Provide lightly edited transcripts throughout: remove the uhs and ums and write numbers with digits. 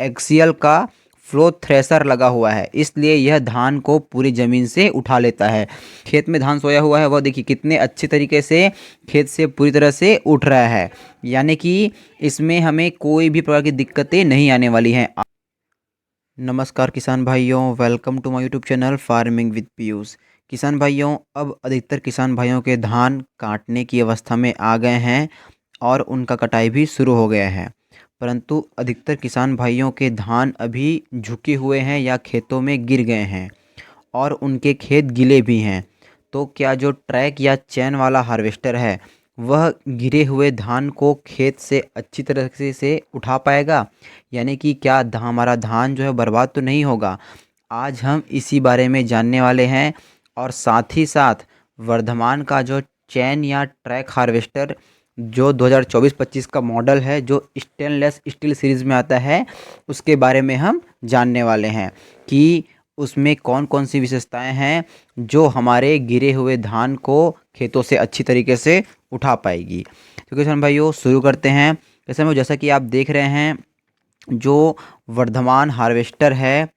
Axial का flow thresher लगा हुआ है, इसलिए यह धान को पूरी ज़मीन से उठा लेता है। खेत में धान सोया हुआ है, वह देखिए कितने अच्छे तरीके से खेत से पूरी तरह से उठ रहा है, यानी कि इसमें हमें कोई भी प्रकार की दिक्कतें नहीं आने वाली हैं। नमस्कार किसान भाइयों, welcome to my YouTube channel farming with Piyush. किसान भाइयों, अब अधिकतर किसान भाइयों के धान काटने की अवस्था में आ गए हैं और उनका कटाई भी शुरू हो गया है। परंतु अधिकतर किसान भाइयों के धान अभी झुके हुए हैं या खेतों में गिर गए हैं और उनके खेत गीले भी हैं। तो क्या जो ट्रैक या चैन वाला हार्वेस्टर है वह गिरे हुए धान को खेत से अच्छी तरह से उठा पाएगा, यानी कि क्या हमारा धान जो है बर्बाद तो नहीं होगा? आज हम इसी बारे में जानने वाले हैं। और साथ ही साथ वर्धमान का जो चैन या ट्रैक हार्वेस्टर जो 2024-25 का मॉडल है, जो स्टेनलेस स्टील सीरीज़ में आता है, उसके बारे में हम जानने वाले हैं कि उसमें कौन कौन सी विशेषताएं हैं जो हमारे गिरे हुए धान को खेतों से अच्छी तरीके से उठा पाएगी। तो किसान भाइयों, शुरू करते हैं। जैसा कि आप देख रहे हैं, जो वर्धमान हार्वेस्टर है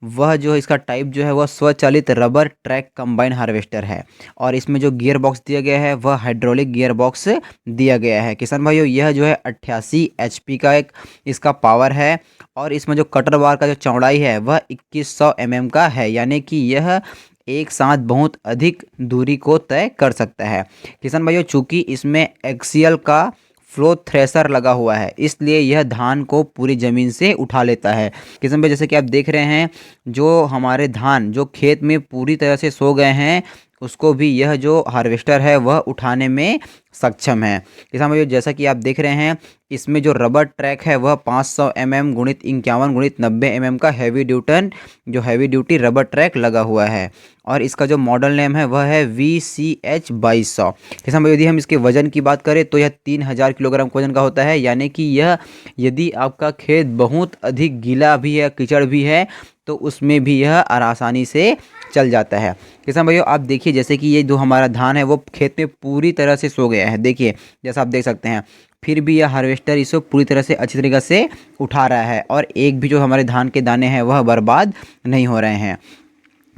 वह जो इसका टाइप जो है वह स्वचालित रबर ट्रैक कंबाइन हार्वेस्टर है और इसमें जो गियर बॉक्स दिया गया है वह हाइड्रोलिक गियर बॉक्स दिया गया है। किसान भाइयों, यह जो है 88 एचपी का एक इसका पावर है और इसमें जो कटर बार का जो चौड़ाई है वह 2100 mm का है, यानी कि यह एक साथ बहुत अधिक दूरी को तय कर सकता है। किसान भाइयों, चूंकि इसमें एक्सियल का फ्लो थ्रेशर लगा हुआ है, इसलिए यह धान को पूरी ज़मीन से उठा लेता है। किसान भाई, जैसे कि आप देख रहे हैं, जो हमारे धान जो खेत में पूरी तरह से सो गए हैं उसको भी यह जो हार्वेस्टर है वह उठाने में सक्षम है। किसान भाई, जैसा कि आप देख रहे हैं, इसमें जो रबर ट्रैक है वह 500 mm गुणित 51 गुणित 90 mm का हैवी ड्यूटी रबर ट्रैक लगा हुआ है और इसका जो मॉडल नेम है वह है VCH 2200। किसान भाई, यदि हम इसके वजन की बात करें तो यह 3000 किलोग्राम का वजन का होता है, यानी कि यह यदि आपका खेत बहुत अधिक गीला भी है, कीचड़ भी है, तो उसमें भी यह आसानी से चल जाता है। किसान भाइयों, आप देखिए, जैसे कि ये जो हमारा धान है वो खेत में पूरी तरह से सो गया है। देखिए, जैसा आप देख सकते हैं, फिर भी यह हार्वेस्टर इसको पूरी तरह से अच्छी तरीके से उठा रहा है और एक भी जो हमारे धान के दाने हैं वह बर्बाद नहीं हो रहे हैं।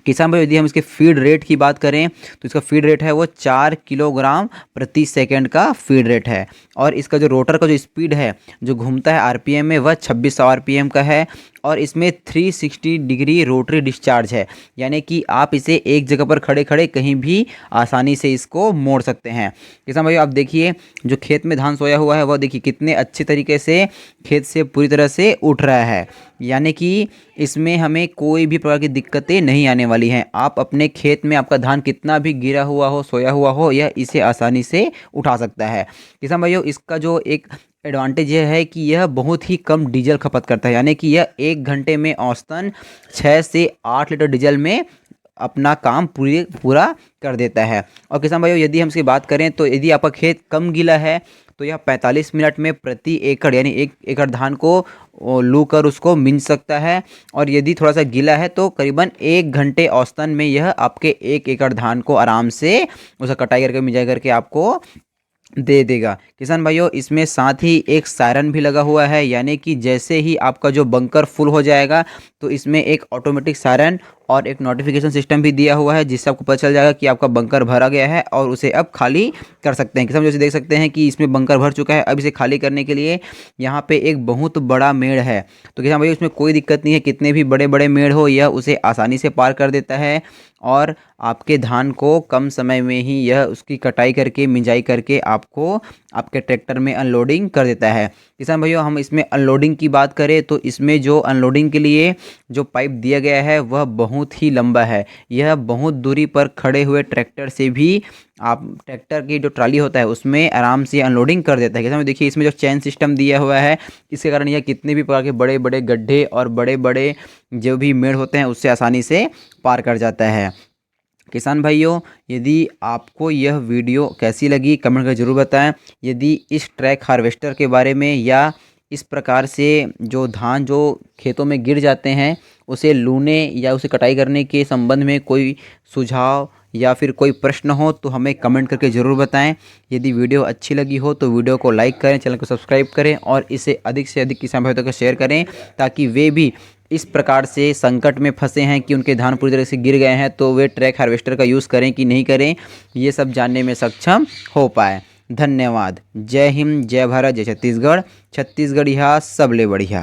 किसान भाई, यदि हम इसके फीड रेट की बात करें तो इसका फीड रेट है वो 4 किलोग्राम प्रति सेकंड का फीड रेट है और इसका जो रोटर का जो स्पीड है जो घूमता है आरपीएम में वह 2600 आरपीएम का है और इसमें 360 डिग्री रोटरी डिस्चार्ज है, यानी कि आप इसे एक जगह पर खड़े खड़े कहीं भी आसानी से इसको मोड़ सकते हैं। किसान भाई, आप देखिए, जो खेत में धान सोया हुआ है वह देखिए कितने अच्छे तरीके से खेत से पूरी तरह से उठ रहा है, यानी कि इसमें हमें कोई भी प्रकार की दिक्कतें नहीं आने वाली हैं। आप अपने खेत में आपका धान कितना भी गिरा हुआ हो, सोया हुआ हो, यह इसे आसानी से उठा सकता है। किसान भाइयों, इसका जो एक एडवांटेज यह है कि यह बहुत ही कम डीजल खपत करता है, यानी कि यह 1 घंटे में औसतन 6 से 8 लीटर डीजल में अपना काम पूरा कर देता है। और किसान भाइयों, यदि हम इसकी बात करें तो यदि आपका खेत कम गीला है तो यह 45 मिनट में प्रति एकड़, यानी 1 एकड़ धान को लू कर उसको मिंज सकता है और यदि थोड़ा सा गीला है तो करीबन 1 घंटे औसतन में यह आपके 1 एकड़ धान को आराम से उसका कटाई करके मिंजाई करके आपको दे देगा। किसान भाइयों, इसमें साथ ही एक सायरन भी लगा हुआ है, यानी कि जैसे ही आपका जो बंकर फुल हो जाएगा तो इसमें एक ऑटोमेटिक सायरन और एक नोटिफिकेशन सिस्टम भी दिया हुआ है जिससे आपको पता चल जाएगा कि आपका बंकर भरा गया है और उसे अब खाली कर सकते हैं। किसान जैसे देख सकते हैं कि इसमें बंकर भर चुका है। अब इसे खाली करने के लिए यहाँ पे एक बहुत बड़ा मेड़ है, तो किसान भाई उसमें कोई दिक्कत नहीं है, कितने भी बड़े बड़े मेड़ हो यह उसे आसानी से पार कर देता है और आपके धान को कम समय में ही यह उसकी कटाई करके मिंजाई करके आपको आपके ट्रैक्टर में अनलोडिंग कर देता है। किसान भाइयों, हम इसमें अनलोडिंग की बात करें तो इसमें जो अनलोडिंग के लिए जो पाइप दिया गया है वह बहुत ही लंबा है। यह बहुत दूरी पर खड़े हुए ट्रैक्टर से भी आप ट्रैक्टर की जो ट्राली होता है उसमें आराम से अनलोडिंग कर देता है। किसान भाई देखिए, इसमें जो चैन सिस्टम दिया हुआ है इसके कारण यह कितने भी प्रकार के बड़े बड़े गड्ढे और बड़े बड़े जो भी मेड़ होते हैं उससे आसानी से पार कर जाता है। किसान भाइयों, यदि आपको यह वीडियो कैसी लगी कमेंट कर ज़रूर बताएं। यदि इस ट्रैक हार्वेस्टर के बारे में या इस प्रकार से जो धान जो खेतों में गिर जाते हैं उसे लूने या उसे कटाई करने के संबंध में कोई सुझाव या फिर कोई प्रश्न हो तो हमें कमेंट करके ज़रूर बताएं। यदि वीडियो अच्छी लगी हो तो वीडियो को लाइक करें, चैनल को सब्सक्राइब करें और इसे अधिक से अधिक किसान भाइयों तक शेयर करें, ताकि वे भी इस प्रकार से संकट में फंसे हैं कि उनके धान पूरी तरह से गिर गए हैं तो वे ट्रैक हार्वेस्टर का यूज़ करें कि नहीं करें, ये सब जानने में सक्षम हो पाए। धन्यवाद। जय हिंद, जय भारत, जय छत्तीसगढ़। छत्तीसगढ़ यहाँ सबले बढ़िया।